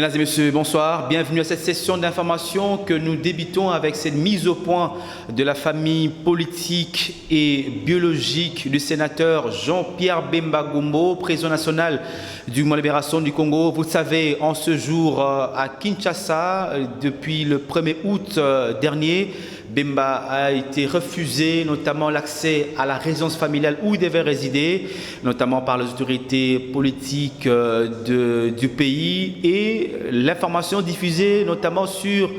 Mesdames et messieurs, bonsoir. Bienvenue à cette session d'information que nous débutons avec cette mise au point de la famille politique et biologique du sénateur Jean-Pierre Bemba Gombo, président national du Mouvement de libération du Congo. Vous le savez, en ce jour à Kinshasa, depuis le 1er août dernier, Bemba a été refusé, notamment l'accès à la résidence familiale où il devait résider, notamment par les autorités politiques du pays, et l'information diffusée notamment sur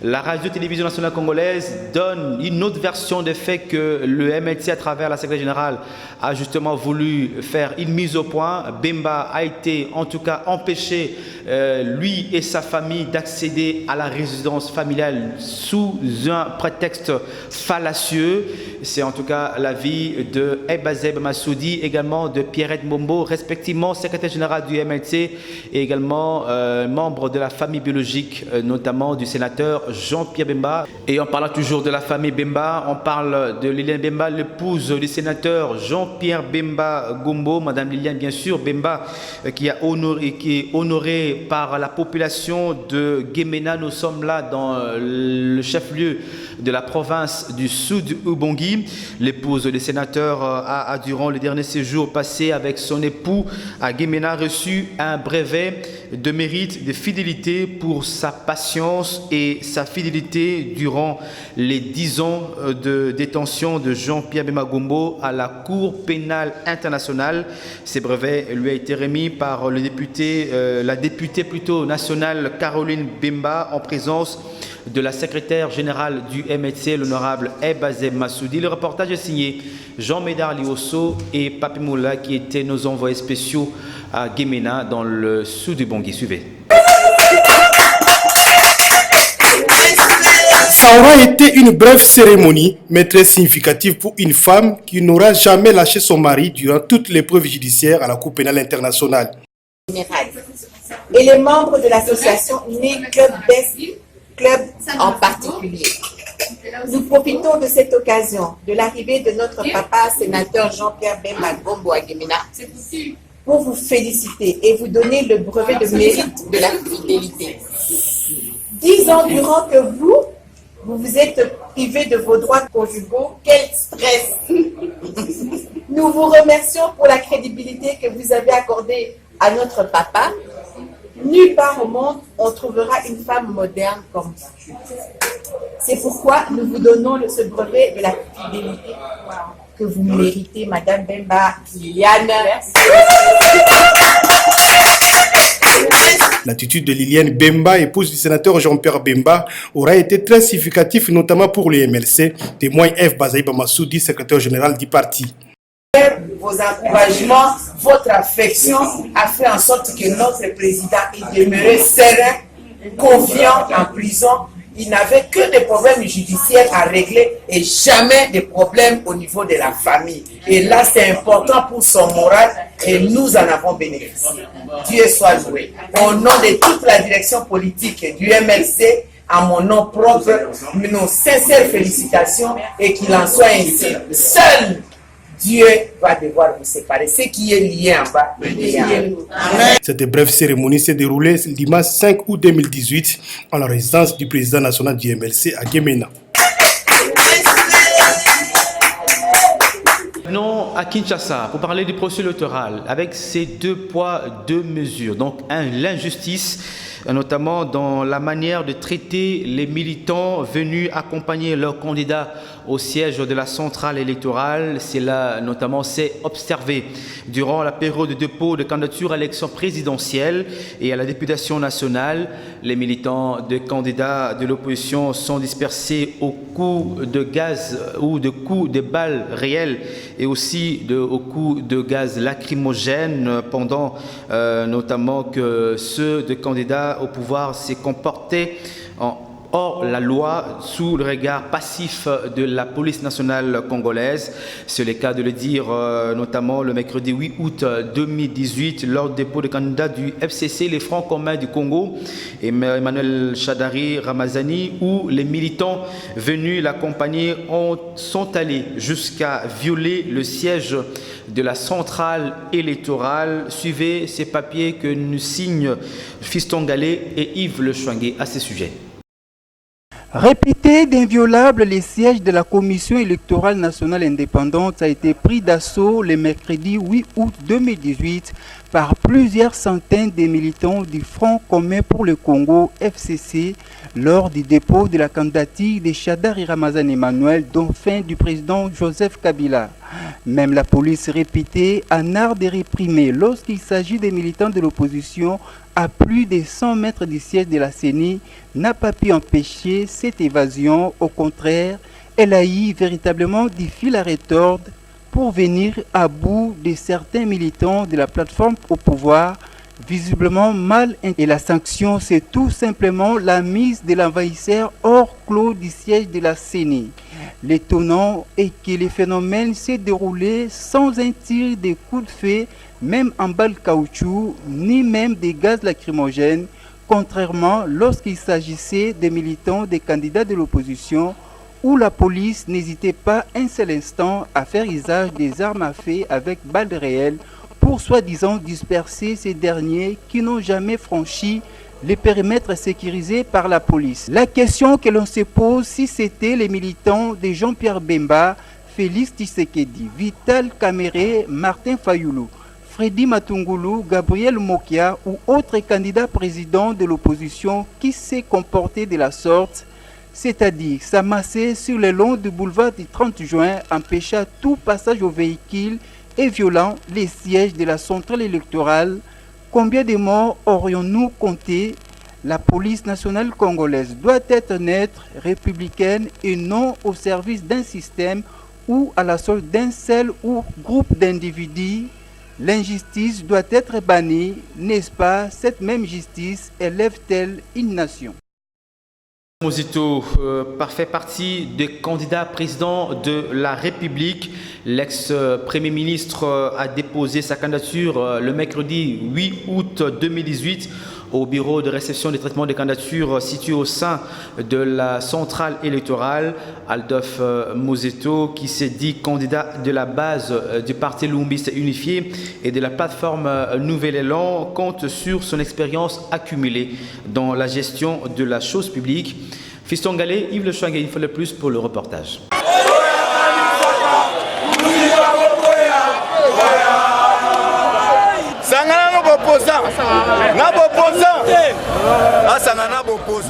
la radio-télévision nationale congolaise donne une autre version des faits que le MLC, à travers la secrétaire générale, a justement voulu faire une mise au point. Bemba a été en tout cas empêché, lui et sa famille, d'accéder à la résidence familiale sous un prétexte fallacieux. C'est en tout cas l'avis de Ebazeb Massoudi, également de Pierrette Mombo, respectivement secrétaire général du MLC et également membre de la famille biologique, notamment du sénateur Jean-Pierre Bemba. Et en parlant toujours de la famille Bemba, on parle de Liliane Bemba, l'épouse du sénateur Jean-Pierre Bemba Gombo, Madame Liliane bien sûr Bemba, qui est honorée par la population de Gemena. Nous sommes là dans le chef-lieu de la province du Sud Ubongi. L'épouse du sénateur a durant le dernier séjour passé avec son époux à Gemena, reçu un brevet de mérite de fidélité pour sa patience et sa fidélité durant les 10 ans de détention de Jean-Pierre Bemba Gombo à la Cour pénale internationale. Ces brevets lui a été remis par la députée nationale Caroline Bemba en présence de la secrétaire générale du MLC, l'honorable Ebazeb Massoudi. Le reportage est signé Jean-Médard Liosso et Papi Moula, qui étaient nos envoyés spéciaux à Gemena dans le sud du Bangui. Suivez. Ça aura été une brève cérémonie, mais très significative pour une femme qui n'aura jamais lâché son mari durant toute l'épreuve judiciaire à la Cour pénale internationale. Et les membres de l'association Né Club Best Club en particulier. Nous profitons de cette occasion de l'arrivée de notre papa, sénateur Jean-Pierre Bemba Gombo à Gemena, pour vous féliciter et vous donner le brevet de mérite de la fidélité. 10 ans durant que vous vous êtes privé de vos droits conjugaux, quel stress! Nous vous remercions pour la crédibilité que vous avez accordée à notre papa. Nulle part au monde, on trouvera une femme moderne comme vous. C'est pourquoi nous vous donnons ce brevet de la fidélité que vous méritez, Madame Bemba Liliane. L'attitude de Liliane Bemba, épouse du sénateur Jean-Pierre Bemba, aura été très significative, notamment pour le MLC, témoigne F. Bazaïba Massoudi, secrétaire général du parti. Vos encouragements, votre affection a fait en sorte que notre président est demeuré serein, confiant en prison. Il n'avait que des problèmes judiciaires à régler et jamais de problèmes au niveau de la famille. Et là, c'est important pour son moral et nous en avons bénéficié. Dieu soit loué. Au nom de toute la direction politique du MLC, à mon nom propre, nos sincères félicitations et qu'il en soit ainsi. Seul Dieu va devoir vous séparer. Ce qui est lié en bas, Amen. Cette brève cérémonie s'est déroulée le dimanche 5 août 2018 en la résidence du président national du MLC à Gemena. Non, à Kinshasa, pour parler du processus électoral, avec ces 2 poids, 2 mesures. Donc, l'injustice, notamment dans la manière de traiter les militants venus accompagner leurs candidats au siège de la centrale électorale. C'est là, notamment, c'est observé durant la période de dépôt de candidature à l'élection présidentielle et à la députation nationale. Les militants de candidats de l'opposition sont dispersés au coup de gaz ou de coups de balles réelles et aussi au coup de gaz lacrymogène pendant notamment que ceux de candidats au pouvoir s'est comporté hors la loi sous le regard passif de la police nationale congolaise. C'est le cas de le dire notamment le mercredi 8 août 2018 lors du dépôt de candidat du FCC, les Francs communs du Congo, Emmanuel Shadari Ramazani, où les militants venus l'accompagner sont allés jusqu'à violer le siège de la centrale électorale. Suivez ces papiers que nous signent Fiston Galé et Yves Le Chouangué à ce sujet. Réputé d'inviolable, le siège de la Commission électorale nationale indépendante a été pris d'assaut le mercredi 8 août 2018 par plusieurs centaines de militants du Front commun pour le Congo, FCC, lors du dépôt de la candidature de Shadari Ramazani Emmanuel, dauphin du président Joseph Kabila. Même la police réputée en art de réprimer lorsqu'il s'agit des militants de l'opposition à plus de 100 mètres du siège de la CENI n'a pas pu empêcher cette évasion. Au contraire, elle a eu véritablement du fil à retordre pour venir à bout de certains militants de la plateforme au pouvoir, visiblement mal. Et la sanction, c'est tout simplement la mise de l'envahisseur hors clos du siège de la CENI. L'étonnant est que le phénomène s'est déroulé sans un tir de coups de feu, même en balles caoutchouc, ni même des gaz lacrymogènes, contrairement lorsqu'il s'agissait des militants des candidats de l'opposition, où la police n'hésitait pas un seul instant à faire usage des armes à feu avec balles réelles pour soi-disant disperser ces derniers qui n'ont jamais franchi les périmètres sécurisés par la police. La question que l'on se pose, si c'était les militants de Jean-Pierre Bemba, Félix Tshisekedi, Vital Kamerhe, Martin Fayulu, Freddy Matungulu, Gabriel Mokia ou autres candidats présidents de l'opposition qui s'est comporté de la sorte, c'est-à-dire s'amasser sur le long du boulevard du 30 juin, empêcha tout passage aux véhicules et violant les sièges de la centrale électorale. Combien de morts aurions-nous compté? La police nationale congolaise doit être neutre, républicaine et non au service d'un système ou à la solde d'un seul ou groupe d'individus. L'injustice doit être bannie, n'est-ce pas? Cette même justice élève-t-elle une nation? Mosito fait partie des candidats présidents de la République. L'ex-premier ministre a déposé sa candidature le mercredi 8 août 2018 au bureau de réception des traitements des candidatures situé au sein de la centrale électorale. Adolphe Mosito, qui s'est dit candidat de la base du parti Lumbiste unifié et de la plateforme Nouvel Élan, compte sur son expérience accumulée dans la gestion de la chose publique. Fiston Galé, Yves Le Chouangué, il faut le plus pour le reportage.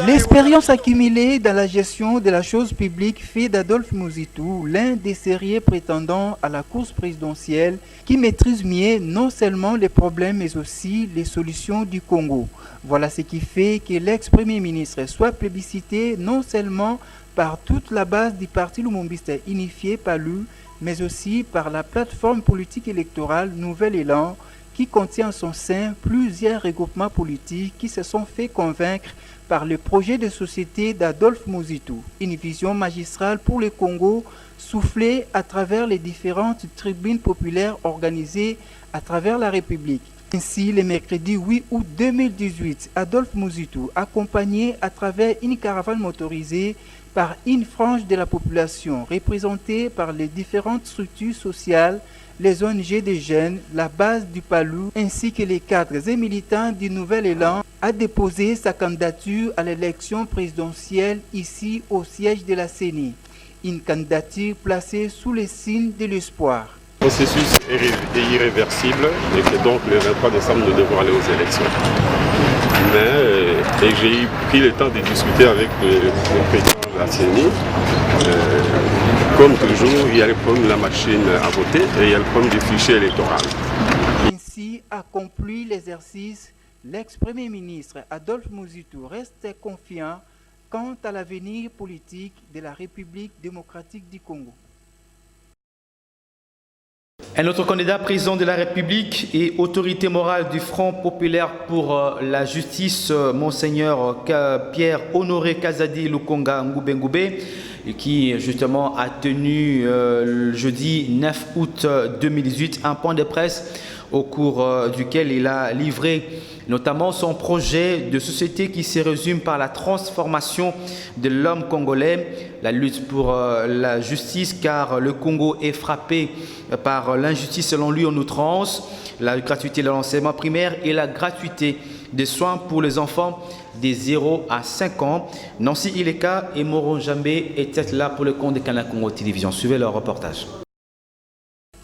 L'expérience accumulée dans la gestion de la chose publique fait d'Adolphe Mosito l'un des sérieux prétendants à la course présidentielle qui maîtrise mieux non seulement les problèmes mais aussi les solutions du Congo. Voilà ce qui fait que l'ex-premier ministre soit plébiscité non seulement par toute la base du parti Lumumbiste unifié par lui, mais aussi par la plateforme politique électorale Nouvel Élan, qui contient en son sein plusieurs regroupements politiques qui se sont fait convaincre par le projet de société d'Adolphe Mosito, une vision magistrale pour le Congo soufflée à travers les différentes tribunes populaires organisées à travers la République. Ainsi, le mercredi 8 août 2018, Adolphe Mosito, accompagné à travers une caravane motorisée par une frange de la population représentée par les différentes structures sociales, les ONG des jeunes, la base du Palou, ainsi que les cadres et militants du Nouvel Élan, a déposé sa candidature à l'élection présidentielle ici au siège de la CENI. Une candidature placée sous le signe de l'espoir. Le processus est irréversible et que donc le 23 décembre nous devons aller aux élections. Mais j'ai pris le temps de discuter avec le président de la CENI. Comme toujours, il y a le problème de la machine à voter et il y a le problème du fichier électoral. Ainsi accompli l'exercice, l'ex-premier ministre Adolphe Mosito reste confiant quant à l'avenir politique de la République démocratique du Congo. Un autre candidat président de la République et autorité morale du Front populaire pour la justice, Monseigneur Pierre-Honoré Kazadi Lukonga Ngoube, qui justement a tenu le jeudi 9 août 2018 un point de presse au cours duquel il a livré notamment son projet de société qui se résume par la transformation de l'homme congolais, la lutte pour la justice car le Congo est frappé par l'injustice selon lui en outrance, la gratuité de l'enseignement primaire et la gratuité des soins pour les enfants des 0 à 5 ans. Nancy Ileka et Moron Jambé étaient là pour le compte de Canal Congo Télévision. Suivez leur reportage.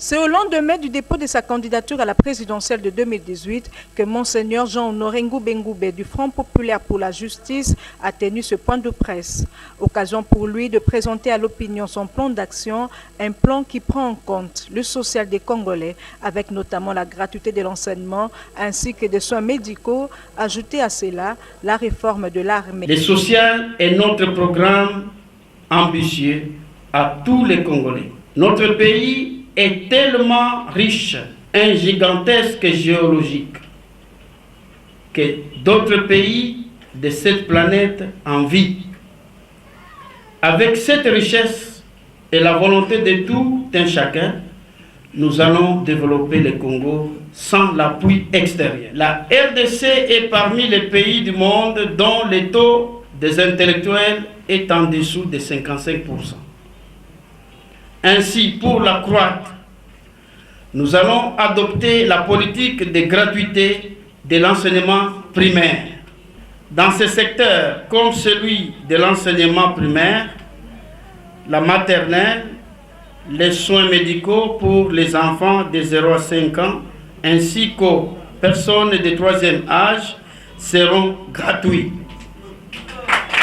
C'est au lendemain du dépôt de sa candidature à la présidentielle de 2018 que Monseigneur Jean-Honoré Ngoube du Front populaire pour la justice a tenu ce point de presse. Occasion pour lui de présenter à l'opinion son plan d'action, un plan qui prend en compte le social des Congolais, avec notamment la gratuité de l'enseignement ainsi que des soins médicaux. Ajouté à cela, la réforme de l'armée. Le social est notre programme ambitieux à tous les Congolais. Notre pays est tellement riche, un gigantesque géologique, que d'autres pays de cette planète envient. Avec cette richesse et la volonté de tout un chacun, nous allons développer le Congo sans l'appui extérieur. La RDC est parmi les pays du monde dont le taux des intellectuels est en dessous de 55%. Ainsi, pour l'accroître, nous allons adopter la politique de gratuité de l'enseignement primaire. Dans ce secteur, comme celui de l'enseignement primaire, la maternelle, les soins médicaux pour les enfants de 0 à 5 ans, ainsi qu'aux personnes de 3e âge, seront gratuits.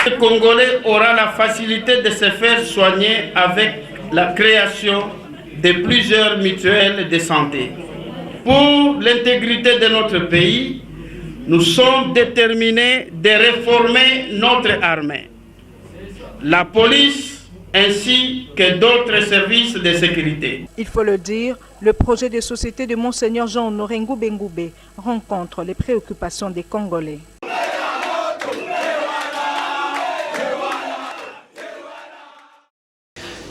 Le Congolais aura la facilité de se faire soigner avec la création de plusieurs mutuelles de santé. Pour l'intégrité de notre pays, nous sommes déterminés de réformer notre armée, la police ainsi que d'autres services de sécurité. Il faut le dire, le projet de société de Monseigneur Jean-Honoré Ngoube rencontre les préoccupations des Congolais.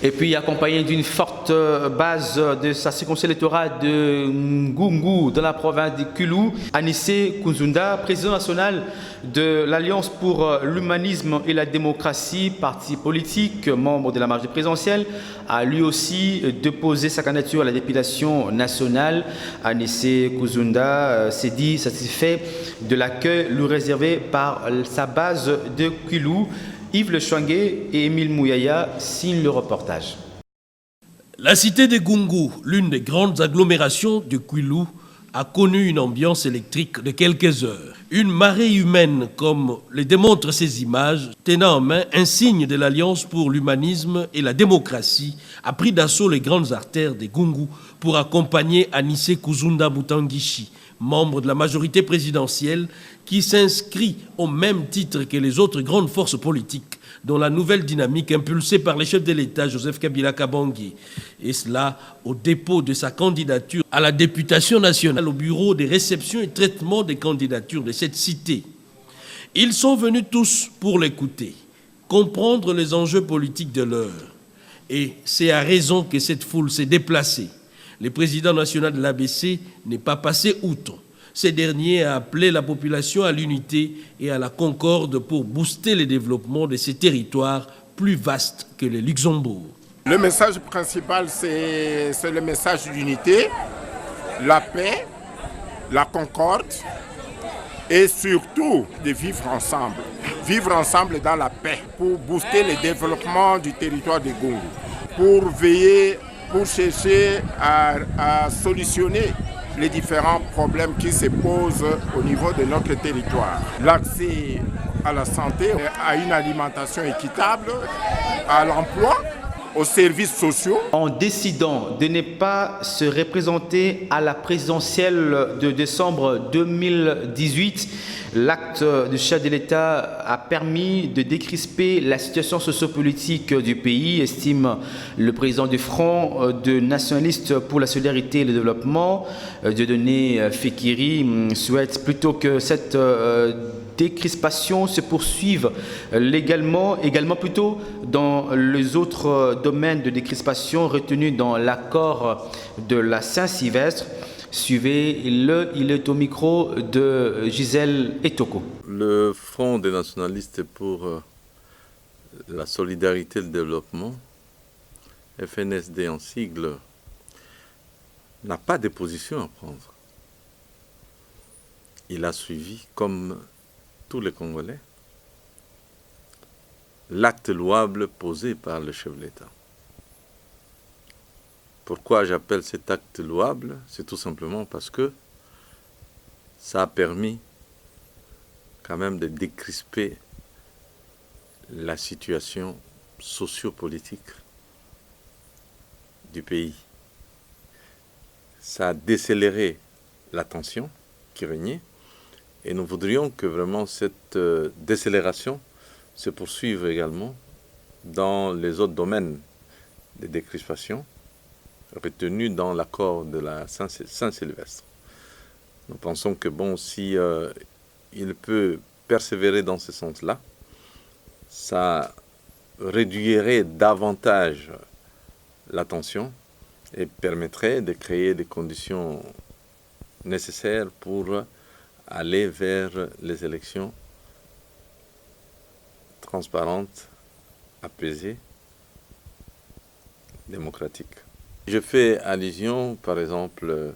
Et puis accompagné d'une forte base de sa circonscription électorale de Ngungu dans la province de Kulu, Anissé Kuzunda, président national de l'Alliance pour l'humanisme et la démocratie, parti politique, membre de la marge présidentielle, a lui aussi déposé sa candidature à la députation nationale. Anissé Kuzunda s'est dit satisfait de l'accueil lui réservé par sa base de Kulu. Yves Le Chouangué et Émile Mouyaya signent le reportage. La cité de Gungu, l'une des grandes agglomérations de Kwilu, a connu une ambiance électrique de quelques heures. Une marée humaine, comme le démontrent ces images, tenant en main un signe de l'Alliance pour l'humanisme et la démocratie, a pris d'assaut les grandes artères de Gungu pour accompagner Anissé Kuzunda Mutangishi, membre de la majorité présidentielle, qui s'inscrit au même titre que les autres grandes forces politiques dans la nouvelle dynamique impulsée par le chef de l'État, Joseph Kabila Kabange. Et cela au dépôt de sa candidature à la députation nationale au bureau de réception et traitement des candidatures de cette cité. Ils sont venus tous pour l'écouter, comprendre les enjeux politiques de l'heure. Et c'est à raison que cette foule s'est déplacée. Le président national de l'ABC n'est pas passé outre. Ce dernier a appelé la population à l'unité et à la concorde pour booster le développement de ces territoires plus vastes que le Luxembourg. Le message principal, c'est le message d'unité, la paix, la concorde et surtout de vivre ensemble. Vivre ensemble dans la paix pour booster le développement du territoire de Gungu, pour veiller, pour chercher à solutionner les différents problèmes qui se posent au niveau de notre territoire. L'accès à la santé, à une alimentation équitable, à l'emploi aux services sociaux. En décidant de ne pas se représenter à la présidentielle de décembre 2018, l'acte du chef de l'État a permis de décrisper la situation sociopolitique du pays, estime le président du Front de nationalistes pour la solidarité et le développement, Dieudonné Fekiri, souhaite plutôt que cette décrispation se poursuivent également plutôt dans les autres domaines de décrispation retenus dans l'accord de la Saint-Sylvestre. Suivez-le, il est au micro de Gisèle Etoko. Le Front des nationalistes pour la solidarité et le développement, FNSD en sigle, n'a pas de position à prendre. Il a suivi, comme tous les Congolais, l'acte louable posé par le chef de l'État. Pourquoi j'appelle cet acte louable? C'est tout simplement parce que ça a permis quand même de décrisper la situation sociopolitique du pays. Ça a décéléré la tension qui régnait. Et nous voudrions que vraiment cette décélération se poursuive également dans les autres domaines de décrispation retenus dans l'accord de la Saint-Sylvestre. Nous pensons que bon, si il peut persévérer dans ce sens-là, ça réduirait davantage la tension et permettrait de créer des conditions nécessaires pour aller vers les élections transparentes, apaisées, démocratiques. Je fais allusion, par exemple,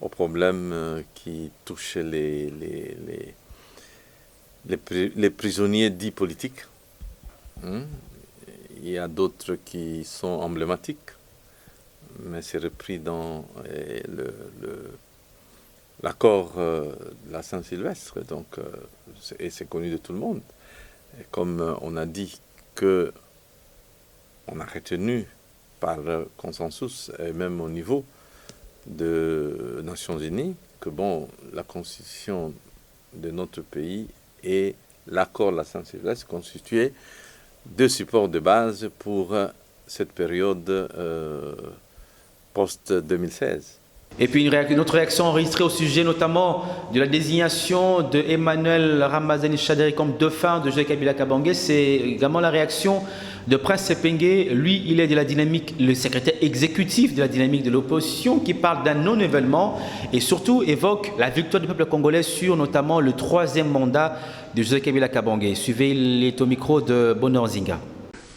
aux problèmes qui touchent les prisonniers dits politiques. Il y a d'autres qui sont emblématiques, mais c'est repris dans l'accord de la Saint-Sylvestre, donc, et c'est connu de tout le monde. Et comme on a dit que on a retenu par consensus, et même au niveau des Nations Unies, que bon, la constitution de notre pays et l'accord de la Saint-Sylvestre constituaient deux supports de base pour cette période post-2016. Et puis une autre réaction enregistrée au sujet notamment de la désignation de Emmanuel Ramazani Shadari comme dauphin de Joseph Kabila Kabange, c'est également la réaction de Prince Sepengue. Lui, il est de la dynamique, le secrétaire exécutif de la dynamique de l'opposition, qui parle d'un non-événement et surtout évoque la victoire du peuple congolais sur notamment le 3e mandat de Joseph Kabila Kabange. Suivez les au micro de Bonheur Zinga.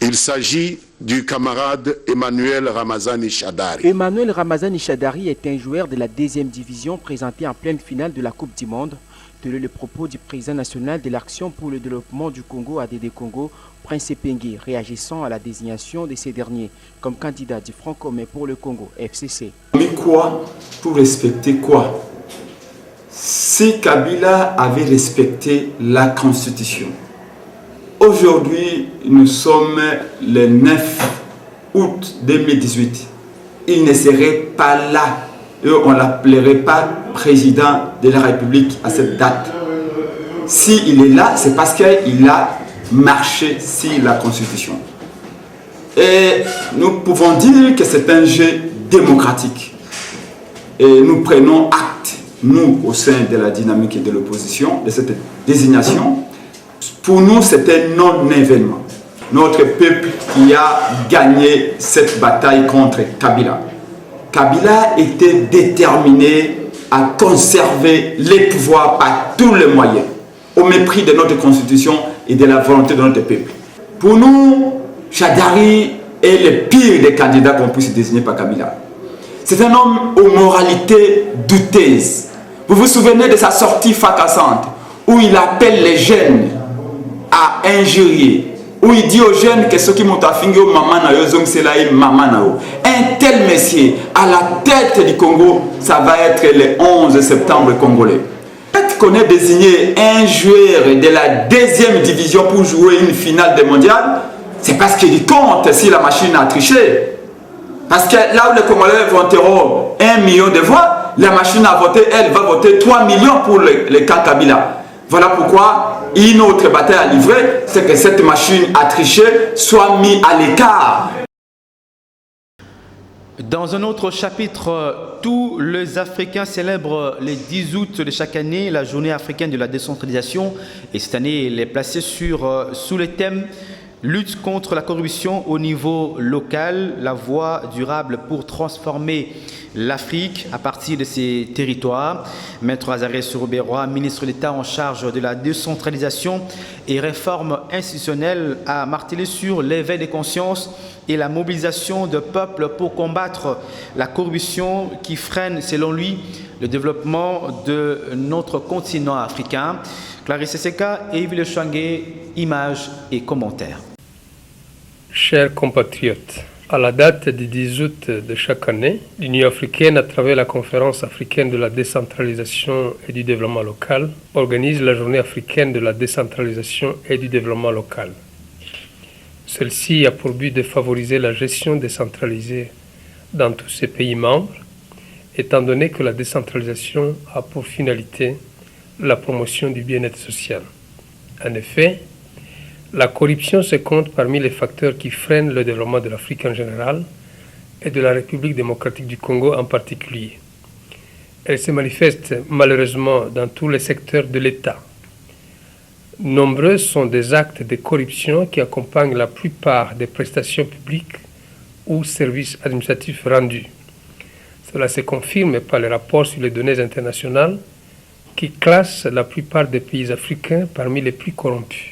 Il s'agit du camarade Emmanuel Ramazani Shadari. Emmanuel Ramazani Shadari est un joueur de la 2e division présenté en pleine finale de la Coupe du Monde. Tel est le propos du président national de l'Action pour le développement du Congo, ADD Congo, Prince Sepengue, réagissant à la désignation de ces derniers comme candidat du Front commun pour le Congo, FCC. Mais quoi? Pour respecter quoi? Si Kabila avait respecté la Constitution, aujourd'hui, nous sommes le 9 août 2018. Il ne serait pas là et on ne l'appellerait pas président de la République à cette date. S'il est là, c'est parce qu'il a marché sur la Constitution. Et nous pouvons dire que c'est un jeu démocratique. Et nous prenons acte, nous, au sein de la dynamique et de l'opposition, de cette désignation. Pour nous, c'est un non-événement. Notre peuple qui a gagné cette bataille contre Kabila. Kabila était déterminé à conserver les pouvoirs par tous les moyens, au mépris de notre constitution et de la volonté de notre peuple. Pour nous, Shadari est le pire des candidats qu'on puisse désigner par Kabila. C'est un homme aux moralités douteuses. Vous vous souvenez de sa sortie fracassante, où il appelle les jeunes à injurier, où il dit aux jeunes que ceux qui m'ont affingué au maman, un tel messier à la tête du Congo, ça va être le 11 septembre congolais. Peut-être qu'on ait désigné un joueur de la 2e division pour jouer une finale de mondial, c'est parce qu'il compte si la machine a triché. Parce que là où les Congolais voteront 1 million de voix, la machine a voté, elle va voter 3 millions pour le camp Kabila. Voilà pourquoi une autre bataille à livrer, c'est que cette machine à tricher soit mise à l'écart. Dans un autre chapitre, tous les Africains célèbrent le 10 août de chaque année la journée africaine de la décentralisation. Et cette année, elle est placée sous le thème lutte contre la corruption au niveau local, la voie durable pour transformer l'Afrique à partir de ses territoires. Maître Azaré Souroubérois, ministre d'État en charge de la décentralisation et réforme institutionnelle, a martelé sur l'éveil des consciences et la mobilisation de peuples pour combattre la corruption qui freine, selon lui, le développement de notre continent africain. Clarisse Seka et Yves Le Chouangué, images et commentaires. Chers compatriotes, à la date du 10 août de chaque année, l'Union africaine, à travers la Conférence africaine de la décentralisation et du développement local, organise la Journée africaine de la décentralisation et du développement local. Celle-ci a pour but de favoriser la gestion décentralisée dans tous ces pays membres, étant donné que la décentralisation a pour finalité la promotion du bien-être social. En effet, la corruption se compte parmi les facteurs qui freinent le développement de l'Afrique en général et de la République démocratique du Congo en particulier. Elle se manifeste malheureusement dans tous les secteurs de l'État. Nombreux sont des actes de corruption qui accompagnent la plupart des prestations publiques ou services administratifs rendus. Cela se confirme par les rapports sur les données internationales qui classent la plupart des pays africains parmi les plus corrompus.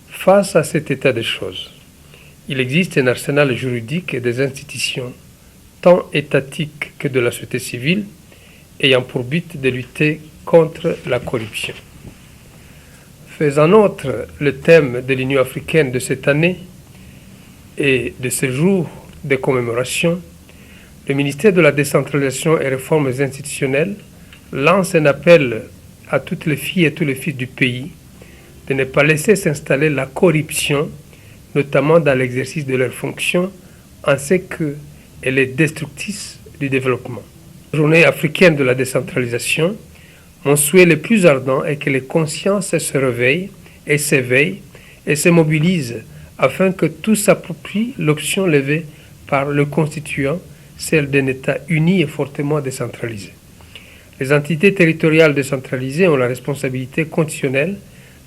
Face à cet état de choses, il existe un arsenal juridique et des institutions, tant étatiques que de la société civile, ayant pour but de lutter contre la corruption. Faisant nôtre le thème de l'Union africaine de cette année et de ce jour de commémoration, le ministère de la décentralisation et réformes institutionnelles lance un appel à toutes les filles et tous les fils du pays de ne pas laisser s'installer la corruption, notamment dans l'exercice de leurs fonctions, en ce qu'elle est destructrice du développement. Journée africaine de la décentralisation, mon souhait le plus ardent est que les consciences se réveillent et s'éveillent et se mobilisent afin que tous s'approprient l'option levée par le constituant, celle d'un État uni et fortement décentralisé. Les entités territoriales décentralisées ont la responsabilité constitutionnelle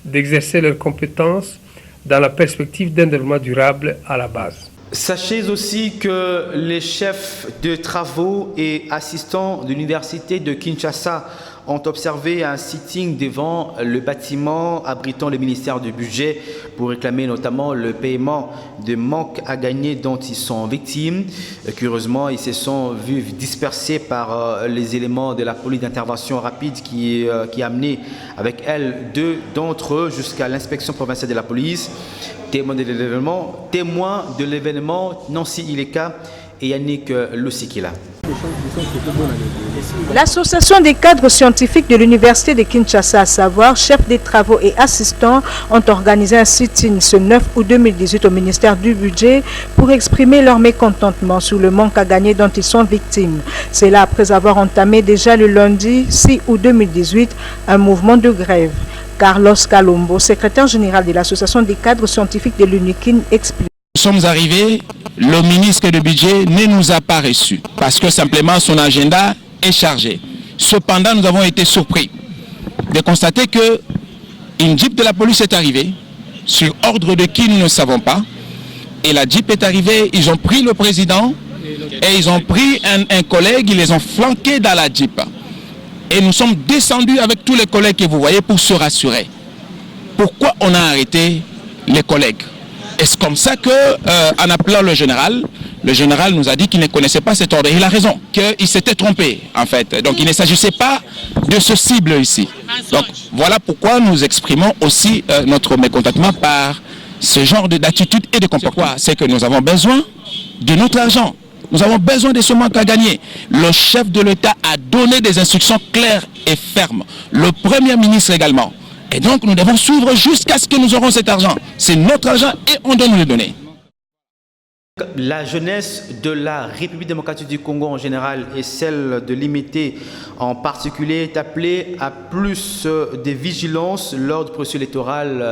d'exercer leurs compétences dans la perspective d'un développement durable à la base. Sachez aussi que les chefs de travaux et assistants de l'université de Kinshasa ont observé un sitting devant le bâtiment abritant le ministère du Budget pour réclamer notamment le paiement de manques à gagner dont ils sont victimes. Curieusement, ils se sont vus dispersés par les éléments de la police d'intervention rapide qui a amené avec elle 2 d'entre eux jusqu'à l'inspection provinciale de la police. Témoin de l'événement, Nancy Ileka et Yannick Lusikila. L'association des cadres scientifiques de l'université de Kinshasa, à savoir chefs des travaux et assistants, ont organisé un sit-in ce 9 août 2018 au ministère du Budget pour exprimer leur mécontentement sur le manque à gagner dont ils sont victimes. C'est là après avoir entamé déjà le lundi 6 août 2018 un mouvement de grève. Carlos Kalombo, secrétaire général de l'association des cadres scientifiques de l'UNIKIN, explique. Nous sommes arrivés, le ministre du Budget ne nous a pas reçus parce que simplement son agenda est chargé. Cependant, nous avons été surpris de constater qu'une Jeep de la police est arrivée, sur ordre de qui nous ne savons pas. Et la Jeep est arrivée, ils ont pris le président et ils ont pris un collègue, ils les ont flanqués dans la Jeep. Et nous sommes descendus avec tous les collègues que vous voyez pour se rassurer. Pourquoi on a arrêté les collègues? Est-ce comme ça qu'en appelant le général nous a dit qu'il ne connaissait pas cet ordre? Il a raison, qu'il s'était trompé en fait. Donc il ne s'agissait pas de ce cible ici. Donc voilà pourquoi nous exprimons aussi notre mécontentement par ce genre d'attitude et de comportement. C'est que nous avons besoin de notre argent. Nous avons besoin de ce manque à gagner. Le chef de l'État a donné des instructions claires et fermes. Le Premier ministre également Et donc nous devons suivre jusqu'à ce que nous aurons cet argent. C'est notre argent et on doit nous le donner. La jeunesse de la République démocratique du Congo en général et celle de l'IMT en particulier est appelée à plus de vigilance lors du processus électoral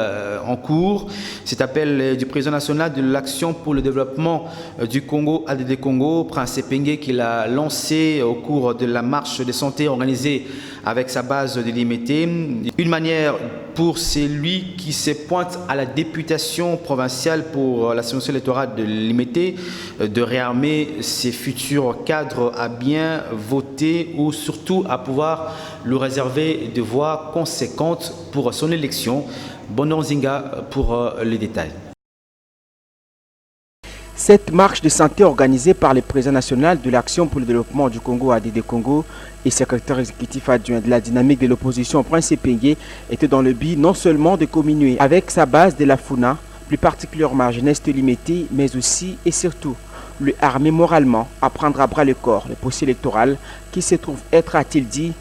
en cours. Cet appel du président national de l'Action pour le développement du Congo, ADD Congo, Prince Pengue, qu'il a lancé au cours de la marche de santé organisée avec sa base de l'IMT. Une manière pour celui qui se pointe à la députation provinciale pour la séance électorale de l'IMT de réarmer ses futurs cadres à bien voter ou surtout à pouvoir lui réserver des voix conséquentes pour son élection. Bono Zinga pour les détails. Cette marche de santé organisée par le président national de l'Action pour le développement du Congo, ADD Congo, et secrétaire exécutif adjoint de la dynamique de l'opposition, Prince Pengue, était dans le but non seulement de communier avec sa base de la FUNA, plus particulièrement la jeunesse de l'IMT, mais aussi et surtout lui armer moralement à prendre à bras le corps le processus électoral qui se trouve être, a-t-il dit,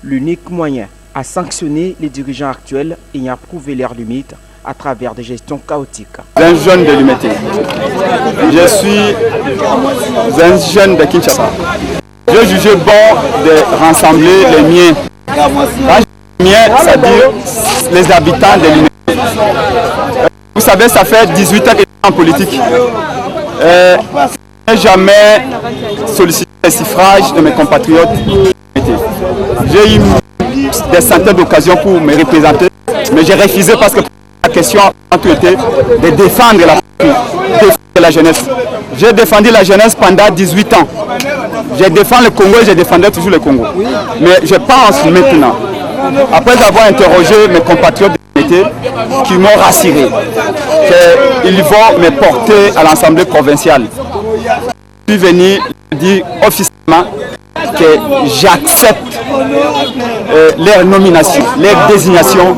l'unique moyen à sanctionner les dirigeants actuels ayant prouvé leurs limites à travers des gestions chaotiques. Un jeune de l'IMT. Je suis un jeune de Kinshasa. J'ai jugé bon de rassembler les miens. Quand je dis les miens, c'est-à-dire les habitants de l'IMT. Vous savez, ça fait 18 ans que je suis en politique. Je n'ai jamais sollicité le suffrage de mes compatriotes. J'ai eu des centaines d'occasions pour me représenter, mais j'ai refusé parce que la question a tout été de défendre la jeunesse. J'ai défendu la jeunesse pendant 18 ans. Je défends le Congo et je défendrai toujours le Congo. Mais je pense maintenant, après avoir interrogé mes compatriotes qui m'ont rassuré qu'ils vont me porter à l'Assemblée provinciale. Je suis venu dire officiellement que j'accepte leur nomination, leur désignation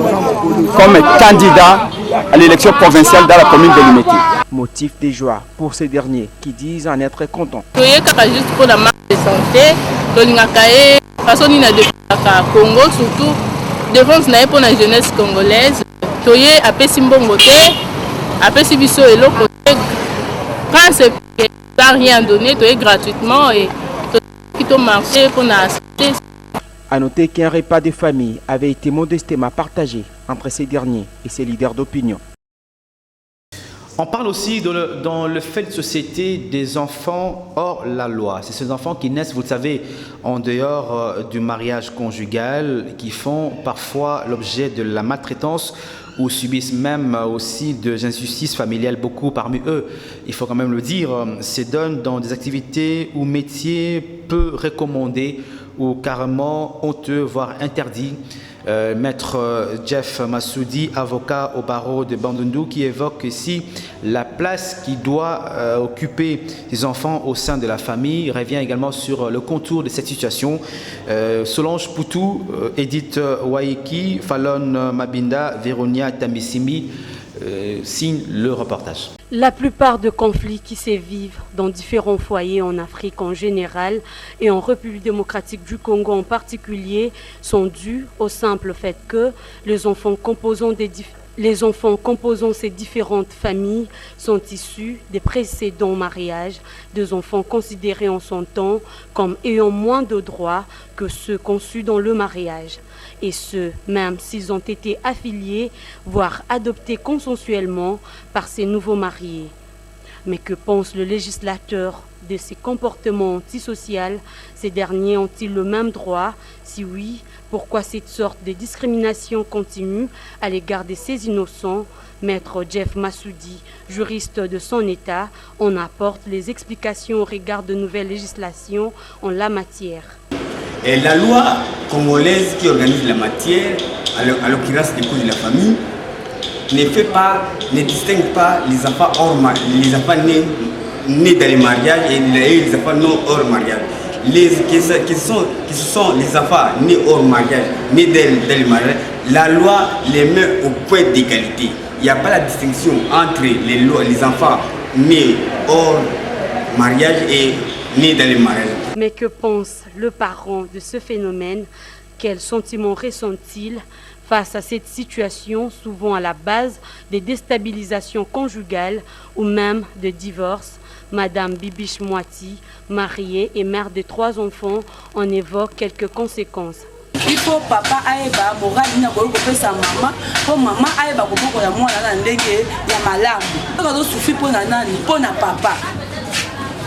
comme candidat à l'élection provinciale dans la commune de l'IMT. Motif de joie pour ces derniers qui disent en être contents. Juste pour la marche de santé, Congo surtout défense pour la jeunesse congolaise. Toye après Simbongo après Sibiso et l'autre quand c'est pas rien donné, toye gratuitement et qui t'ont marché pour la santé. A noter qu'un repas de famille avait été modestement partagé entre ces derniers et ces leaders d'opinion. On parle aussi dans le fait de société des enfants hors la loi. C'est ces enfants qui naissent, vous le savez, en dehors du mariage conjugal, qui font parfois l'objet de la maltraitance ou subissent même aussi des injustices familiales. Beaucoup parmi eux, il faut quand même le dire, se donnent dans des activités ou métiers peu recommandés ou carrément honteux, voire interdits. Maître Jeff Massoudi, avocat au barreau de Bandundu, qui évoque ici la place qui doit occuper les enfants au sein de la famille, revient également sur le contour de cette situation. Solange Poutou, Edith Waiki, Fallon Mabinda, Véronia Tamisimi signent le reportage. La plupart des conflits qui se vivent dans différents foyers en Afrique en général et en République démocratique du Congo en particulier sont dus au simple fait que les enfants composant ces différentes familles sont issus des précédents mariages, des enfants considérés en son temps comme ayant moins de droits que ceux conçus dans le mariage. Et ce, même s'ils ont été affiliés, voire adoptés consensuellement par ces nouveaux mariés. Mais que pense le législateur de ces comportements antisociaux? Ces derniers ont-ils le même droit? Si oui, pourquoi cette sorte de discrimination continue à l'égard de ces innocents? Maître Jeff Massoudi, juriste de son État, en apporte les explications au regard de nouvelles législations en la matière. Et la loi congolaise qui organise la matière, à l'occurrence des causes de la famille, ne distingue pas les enfants les enfants nés dans les mariages et les enfants non hors mariage. Qui sont les enfants nés hors mariage, nés dans les mariages, la loi les met au point d'égalité. Il n'y a pas la distinction entre les enfants nés hors mariage et nés dans les mariages. Mais que pense le parent de ce phénomène? Quels sentiments ressent-il Face à cette situation, souvent à la base des déstabilisations conjugales ou même de divorce, Madame Bibiche Moiti, mariée et mère de 3 enfants, en évoque quelques conséquences. Il faut papa aeba morali na ko pesa mama po mama aeba ko bokola mwana na ndenge ya malamu ko do sufi po na nani po na papa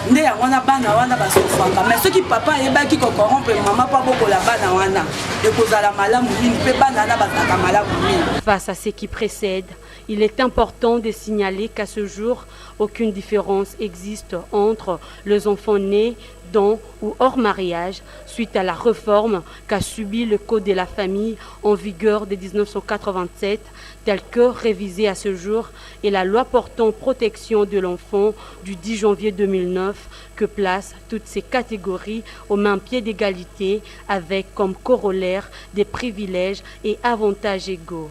nde ya wana bana wana basofanga mais ceux qui papa aeba ki ko corrompre mama pa bokola bana wana de kozala malamu mingi pe bana na basaka malamu mingi. Face à ce qui précède, il est important de signaler qu'à ce jour, aucune différence existe entre les enfants nés dans ou hors mariage suite à la réforme qu'a subi le Code de la famille en vigueur de 1987, tel que révisé à ce jour, et la loi portant protection de l'enfant du 10 janvier 2009 que place toutes ces catégories au même pied d'égalité avec comme corollaire des privilèges et avantages égaux.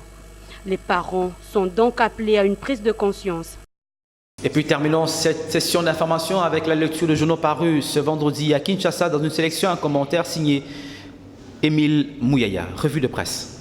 Les parents sont donc appelés à une prise de conscience. Et puis terminons cette session d'information avec la lecture de journaux parus ce vendredi à Kinshasa dans une sélection, un commentaire signé Émile Mouyaya. Revue de presse.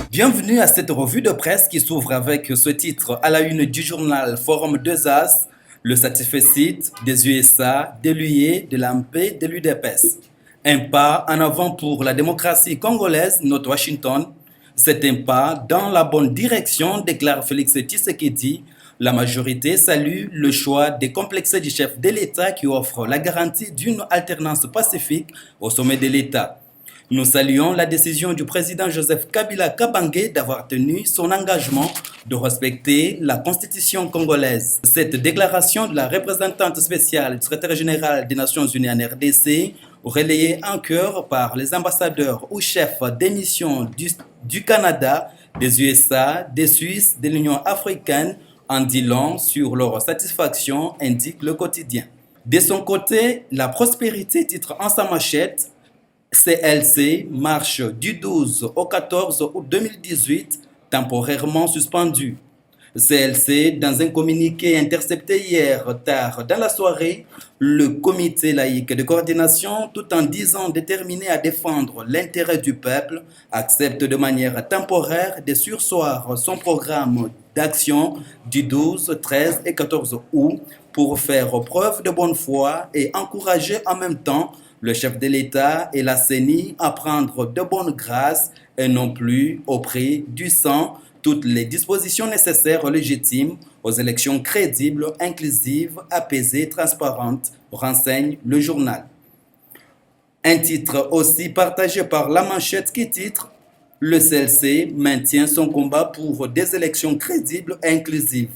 Bienvenue à cette revue de presse qui s'ouvre avec ce titre à la une du journal Forum 2As, le satisfait des USA, de l'UE, de l'AMP, de l'UDPS. Un pas en avant pour la démocratie congolaise, note Washington. C'est un pas dans la bonne direction, déclare Félix Tshisekedi. La majorité salue le choix décomplexé du chef de l'État qui offre la garantie d'une alternance pacifique au sommet de l'État. Nous saluons la décision du président Joseph Kabila Kabange d'avoir tenu son engagement de respecter la constitution congolaise. Cette déclaration de la représentante spéciale du secrétaire général des Nations Unies en RDC, relayée en cœur par les ambassadeurs ou chefs des missions du Canada, des USA, des Suisses, de l'Union africaine, en dit long sur leur satisfaction, indique le quotidien. De son côté, la prospérité titre en sa manchette CLC marche du 12 au 14 août 2018, temporairement suspendu. CLC, dans un communiqué intercepté hier tard dans la soirée, le comité laïque de coordination, tout en disant déterminé à défendre l'intérêt du peuple, accepte de manière temporaire de surseoir son programme d'action du 12, 13 et 14 août pour faire preuve de bonne foi et encourager en même temps le chef de l'État et la CENI à prendre de bonne grâce et non plus au prix du sang toutes les dispositions nécessaires légitimes aux élections crédibles, inclusives, apaisées, transparentes, renseigne le journal. Un titre aussi partagé par la manchette qui titre « Le CLC maintient son combat pour des élections crédibles et inclusives ».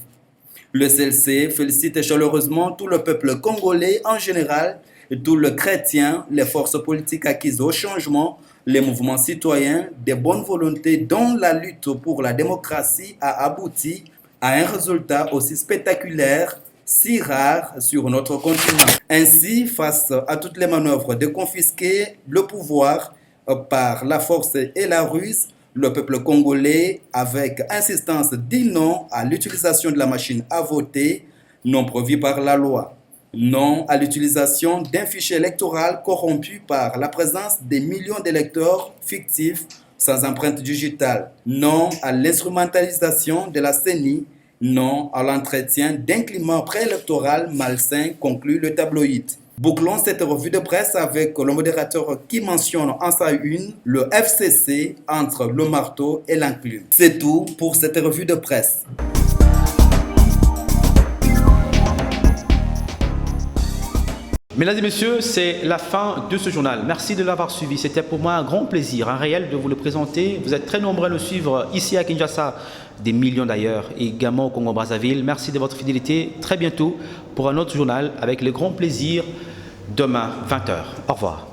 Le CLC félicite chaleureusement tout le peuple congolais en général, tout le chrétien, les forces politiques acquises au changement, les mouvements citoyens, des bonnes volontés dont la lutte pour la démocratie a abouti à un résultat aussi spectaculaire, si rare sur notre continent. Ainsi, face à toutes les manœuvres de confisquer le pouvoir par la force et la ruse, le peuple congolais, avec insistance, dit non à l'utilisation de la machine à voter, non prévue par la loi. Non à l'utilisation d'un fichier électoral corrompu par la présence des millions d'électeurs fictifs sans empreinte digitale. Non à l'instrumentalisation de la CENI. Non à l'entretien d'un climat préélectoral malsain, conclut le tabloïd. Bouclons cette revue de presse avec le modérateur qui mentionne en sa une le FCC entre le marteau et l'enclume. C'est tout pour cette revue de presse. Mesdames et messieurs, c'est la fin de ce journal. Merci de l'avoir suivi. C'était pour moi un grand plaisir, un réel de vous le présenter. Vous êtes très nombreux à nous suivre ici à Kinshasa, des millions d'ailleurs, et également au Congo-Brazzaville. Merci de votre fidélité. Très bientôt pour un autre journal avec le grand plaisir demain, 20h. Au revoir.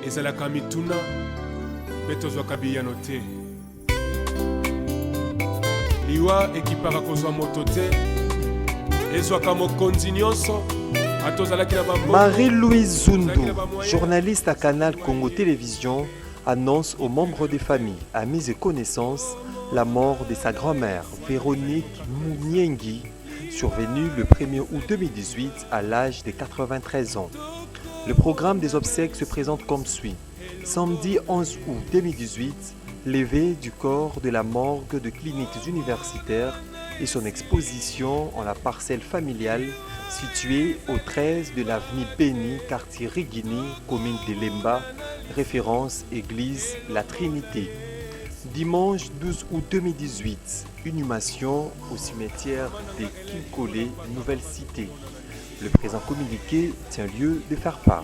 ezalaka mituna mpe tozwaka biyano te liwa ekipaka kozwa moto te ezwaka mokonzi nyonso atozalaki na bambo. Marie-Louise Zundu, journaliste à Canal Congo Télévision, annonce aux membres des familles, amis et connaissances la mort de sa grand-mère, Véronique Mouniengi, survenue le 1er août 2018 à l'âge de 93 ans. Le programme des obsèques se présente comme suit. Samedi 11 août 2018, levée du corps de la morgue de cliniques universitaires et son exposition en la parcelle familiale située au 13 de l'avenue Béni, quartier Rigini, commune de Lemba, référence église La Trinité. Dimanche 12 août 2018, inhumation au cimetière de Kinkole, Nouvelle Cité. Le présent communiqué tient lieu de faire part.